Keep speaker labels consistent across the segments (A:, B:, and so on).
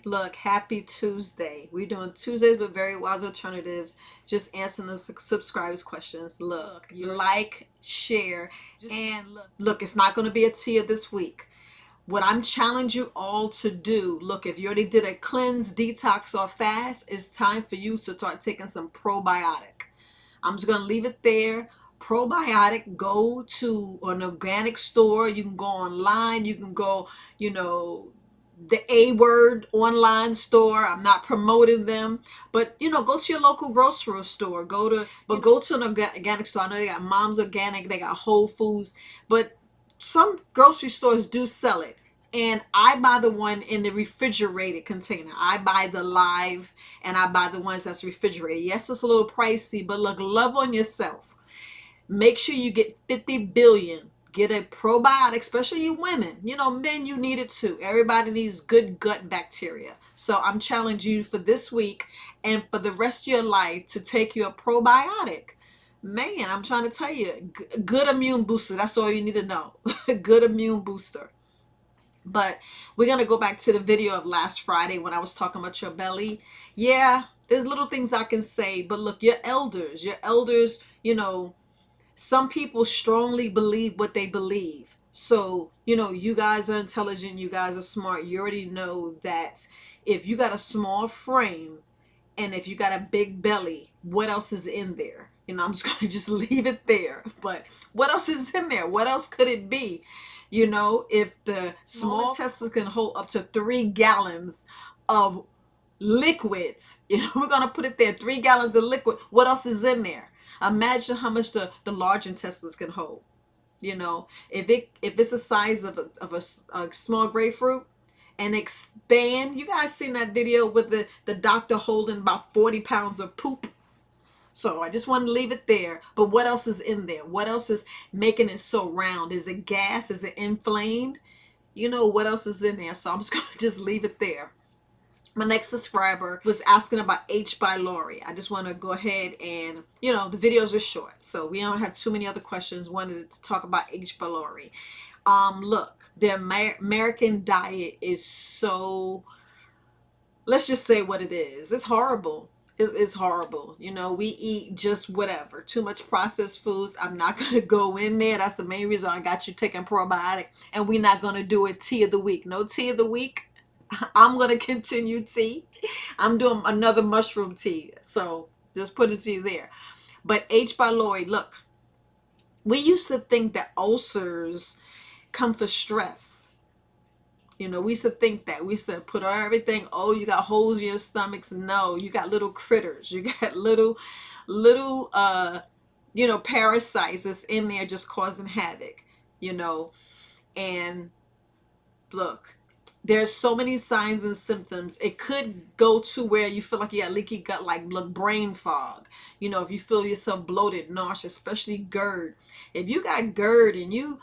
A: Look, happy Tuesday. We're doing Tuesdays with Very Wise Alternatives, just answering those subscribers' questions. Look, like, share, and look, it's not going to be a tea this week. What I'm challenging you all to do, look, if you already did a cleanse, detox, or fast, it's time for you to start taking some probiotic. I'm just going to leave it there. Probiotic, go to an organic store. You can go online. You can go, the A Word online store. I'm not promoting them, but go to your local grocery store. Go to an organic store. I know they got Mom's Organic, they got Whole Foods, but some grocery stores do sell it. And I buy the one in the refrigerated container. I buy the live and I buy the ones that's refrigerated. Yes, it's a little pricey, but look, love on yourself. Make sure you get 50 billion. Get a probiotic, especially you women. Men, you need it too. Everybody needs good gut bacteria. So I'm challenging you for this week and for the rest of your life to take your probiotic. Man, I'm trying to tell you, good immune booster. That's all you need to know. Good immune booster. But we're going to go back to the video of last Friday when I was talking about your belly. Yeah, there's little things I can say, but look, your elders, some people strongly believe what they believe. So, you guys are intelligent, you guys are smart. You already know that if you got a small frame and if you got a big belly, what else is in there? I'm just going to just leave it there. But what else is in there? What else could it be? If the small intestines can hold up to 3 gallons of liquids, we're going to put it there, 3 gallons of liquid. What else is in there? Imagine how much the large intestines can hold. If it's the size of a small grapefruit and expand. You guys seen that video with the doctor holding about 40 pounds of poop? So I just want to leave it there. But what else is in there? What else is making it so round? Is it gas? Is it inflamed? What else is in there? So I'm just going to just leave it there. My next subscriber was asking about H. pylori. I just want to go ahead and, the videos are short, so we don't have too many other questions. Wanted to talk about H. pylori. Look, the American diet is so, let's just say what it is. It's horrible. It's horrible. We eat just whatever. Too much processed foods. I'm not going to go in there. That's the main reason I got you taking probiotic. And we're not going to do a tea of the week. No tea of the week. I'm going to continue tea. I'm doing another mushroom tea. So just put it to you there. But H. pylori, look, we used to think that ulcers come for stress. We used to think that. We used to put everything, oh, you got holes in your stomachs. No, you got little critters. You got little, parasites that's in there just causing havoc, and look, there's so many signs and symptoms. It could go to where you feel like you got leaky gut, like brain fog. If you feel yourself bloated, nauseous, especially GERD. If you got GERD and you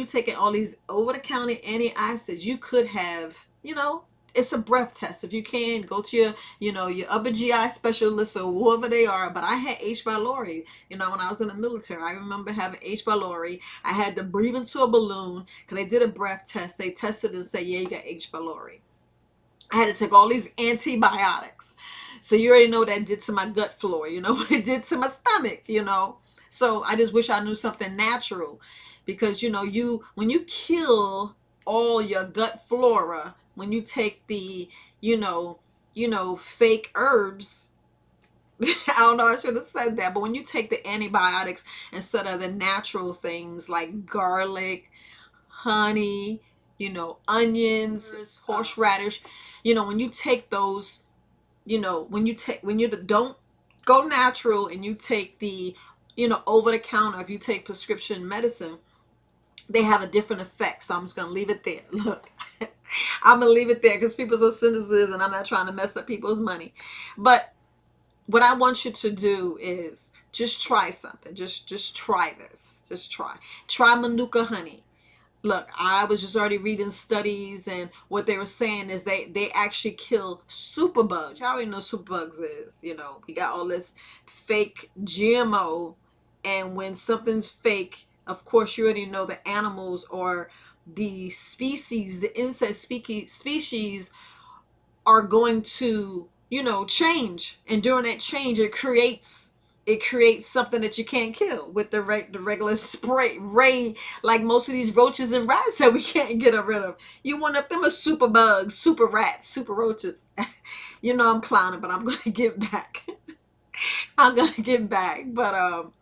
A: taking all these over-the-counter antacids, you could have, it's a breath test. If you can, go to your upper GI specialist or whoever they are. But I had H. pylori, when I was in the military. I remember having H. pylori. I had to breathe into a balloon because they did a breath test. They tested and said, yeah, you got H. pylori. I had to take all these antibiotics. So you already know what that did to my gut flora, what it did to my stomach, So I just wish I knew something natural. Because when you kill all your gut flora, when you take the fake herbs, I don't know, I should have said that, but when you take the antibiotics instead of the natural things like garlic, honey, onions, horseradish, when you take those, when you don't go natural and you take the over the counter, if you take prescription medicine, they have a different effect. So I'm just going to leave it there. Look, I'm going to leave it there because people are cynical and I'm not trying to mess up people's money. But what I want you to do is just try something. Just try this. Just try. Try Manuka Honey. Look, I was just already reading studies, and what they were saying is they actually kill superbugs. I already know superbugs is, we got all this fake GMO, and when something's fake, of course, you already know the animals or the species, the insect species are going to, you know, change. And during that change, it creates something that you can't kill with the regular spray ray, like most of these roaches and rats that we can't get rid of. You want up them are super bugs, super rats, super roaches. You know I'm clowning, but I'm gonna get back. I'm gonna get back. But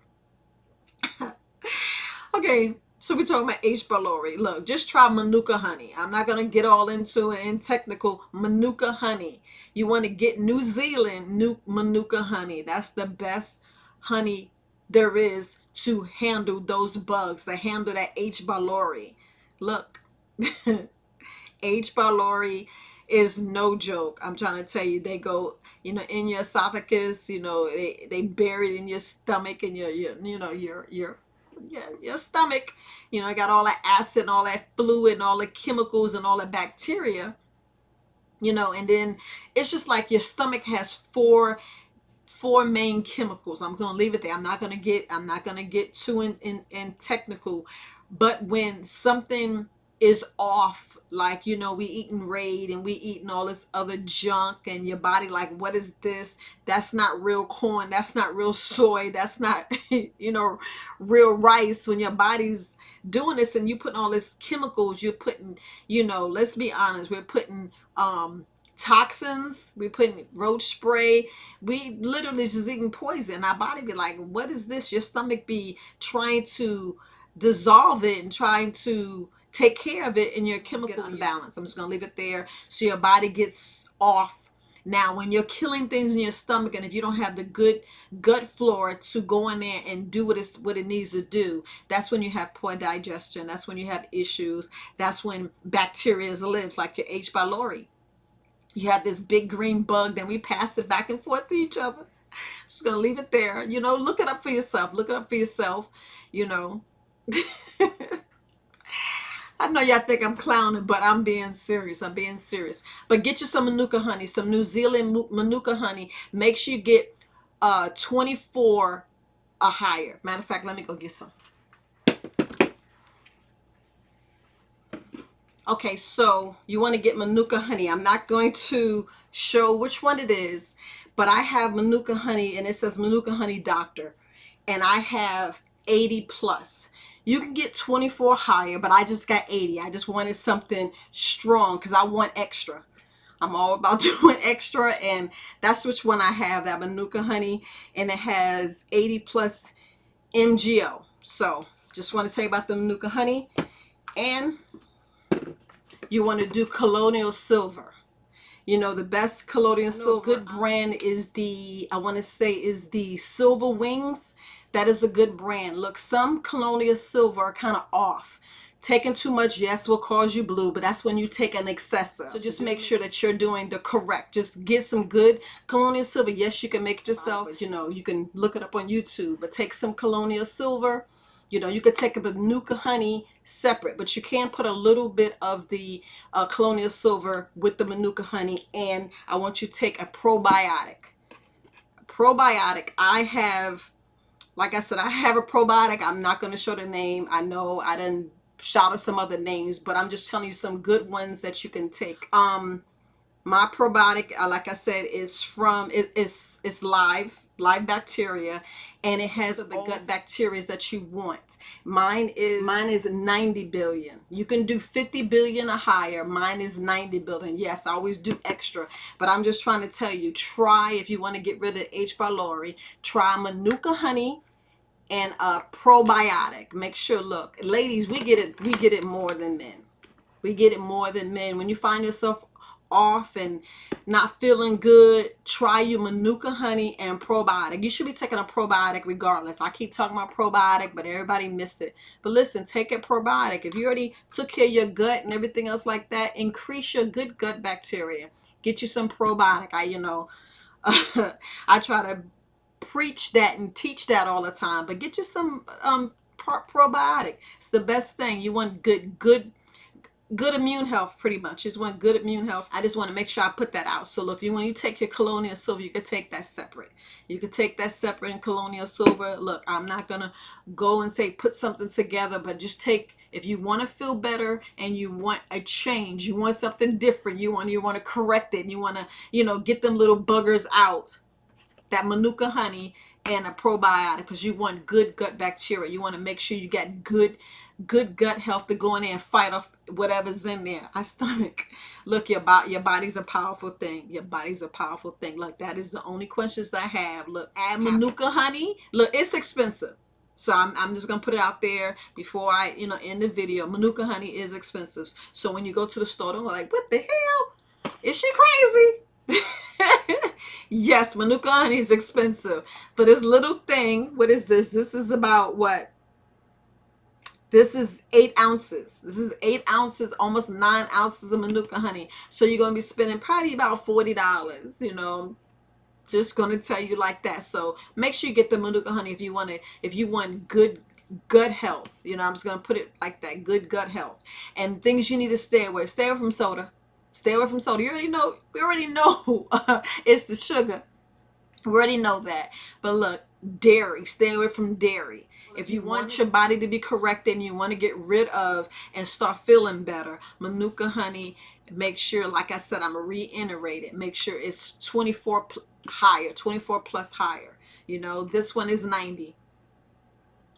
A: okay, so we're talking about H. pylori. Look, just try Manuka honey. I'm not gonna get all into it in technical. Manuka honey. You want to get New Zealand new Manuka honey. That's the best honey there is to handle those bugs, to handle that H. pylori. Look, H. pylori is no joke. I'm trying to tell you, they go, you know, in your esophagus, you know, they bury it in your stomach and your you know, your stomach, you know, it got all that acid and all that fluid and all the chemicals and all the bacteria, you know, and then it's just like your stomach has four main chemicals. I'm going to leave it there. I'm not going to get too in technical, but when something is off, like, you know, we eating Raid and we eating all this other junk, and your body like, what is this? That's not real corn. That's not real soy. That's not, you know, real rice. When your body's doing this and you putting all this chemicals, you're putting, you know, let's be honest, we're putting toxins, we putting roach spray, we literally just eating poison. Our body be like, what is this? Your stomach be trying to dissolve it and trying to take care of it, and your chemical imbalance. I'm just gonna leave it there. So your body gets off. Now, when you're killing things in your stomach, and if you don't have the good gut flora to go in there and do what it needs to do, that's when you have poor digestion. That's when you have issues. That's when bacteria lives, like your H. pylori. You have this big green bug, then we pass it back and forth to each other. I'm just gonna leave it there. You know, look it up for yourself. Look it up for yourself. You know. I know y'all think I'm clowning, but I'm being serious. I'm being serious. But get you some Manuka honey, some New Zealand Manuka honey. Make sure you get 24 or higher. Matter of fact, let me go get some. Okay, so you want to get Manuka honey. I'm not going to show which one it is, but I have Manuka honey, and it says Manuka honey doctor, and I have 80 plus. You can get 24 higher, but I just got 80. I just wanted something strong because I want extra. I'm all about doing extra, and that's which one I have, that Manuka honey, and it has 80 plus MGO. So just want to tell you about the Manuka honey. And you want to do Colloidal Silver. You know, the best Colloidal Silver good brand is the, I want to say, is the Silver Wings. That is a good brand. Look, some Colloidal Silver are kind of off. Taking too much, yes, will cause you blue, but that's when you take an excessive. So just make sure that you're doing the correct. Just get some good Colloidal Silver. Yes, you can make it yourself. But, you know, you can look it up on YouTube. But take some Colloidal Silver. You know, you could take a Manuka honey separate, but you can put a little bit of the Colloidal Silver with the Manuka honey. And I want you to take a probiotic. Probiotic. I have, like I said, I have a probiotic. I'm not going to show the name. I know I didn't shout out some other names, but I'm just telling you some good ones that you can take. My probiotic, like I said, is from it's live bacteria, and it has the gut bacteria that you want. Mine is 90 billion. You can do 50 billion or higher. Mine is 90 billion. Yes, I always do extra, but I'm just trying to tell you, try, if you want to get rid of H. pylori, try Manuka honey and a probiotic. Make sure, look, ladies, we get it more than men. We get it more than men. When you find yourself off and not feeling good, try your Manuka honey and probiotic. You should be taking a probiotic regardless. I keep talking about probiotic, but everybody miss it. But listen, take a probiotic. If you already took care of your gut and everything else like that, increase your good gut bacteria. Get you some probiotic. I try to preach that and teach that all the time, but get you some probiotic. It's the best thing. You want good immune health, pretty much. Just want good immune health. I just want to make sure I put that out. So look, when you take your Colloidal Silver, you could take that separate. You could take that separate in Colloidal Silver. Look, I'm not gonna go and say put something together, but just take, if you want to feel better and you want a change, you want something different, you want to correct it, and you want to, get them little buggers out, that Manuka honey and a probiotic, because you want good gut bacteria. You want to make sure you got good gut health to go in there and fight off whatever's in there. Our stomach. Look, your body's a powerful thing. Your body's a powerful thing. Look, that is the only questions I have. Look, add Manuka honey. Look, it's expensive. So I'm just gonna put it out there before I end the video. Manuka honey is expensive. So when you go to the store, don't go like, what the hell? Is she crazy? Yes, Manuka honey is expensive. But this little thing, what is this? This is about what? This is 8 ounces. This is 8 ounces, almost 9 ounces of Manuka honey. So you're going to be spending probably about $40, just going to tell you like that. So make sure you get the Manuka honey if you want good gut health. I'm just going to put it like that, good gut health. And things you need to stay away. Stay away from soda. Stay away from soda. We already know it's the sugar. We already know that. But look, dairy. Stay away from dairy. If you want your body to be corrected and you want to get rid of and start feeling better, Manuka honey, make sure, like I said, I'm reiterating, make sure it's 24 higher, 24 plus higher. This one is 90.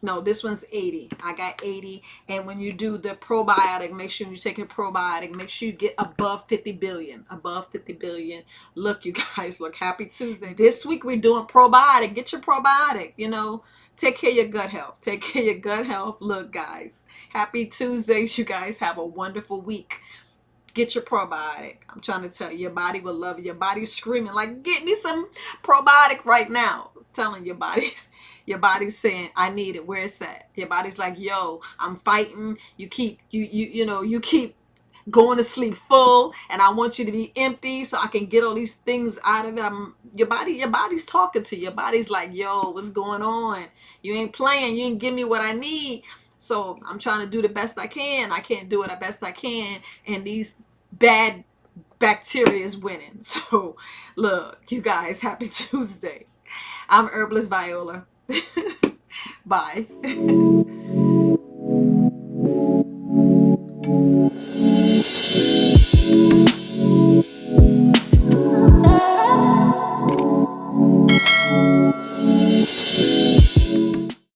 A: No, this one's 80. I got 80. And when you do the probiotic, make sure you take a probiotic. Make sure you get above 50 billion. Above 50 billion. Look, you guys, look, happy Tuesday. This week we're doing probiotic. Get your probiotic, Take care of your gut health. Take care of your gut health. Look, guys, happy Tuesdays. You guys have a wonderful week. Get your probiotic. I'm trying to tell you, your body will love you. Your body's screaming like, get me some probiotic right now. I'm telling your body's saying, I need it. Where it's at. Your body's like, yo, I'm fighting. You keep you keep going to sleep full, and I want you to be empty so I can get all these things out of it. Your body's talking to you. Your body's like, yo, what's going on? You ain't playing. You ain't give me what I need. So I'm trying to do the best I can. I can't do it the best I can, and these bad bacteria is winning. So look, you guys, happy Tuesday. I'm Herbalist Viola. Bye.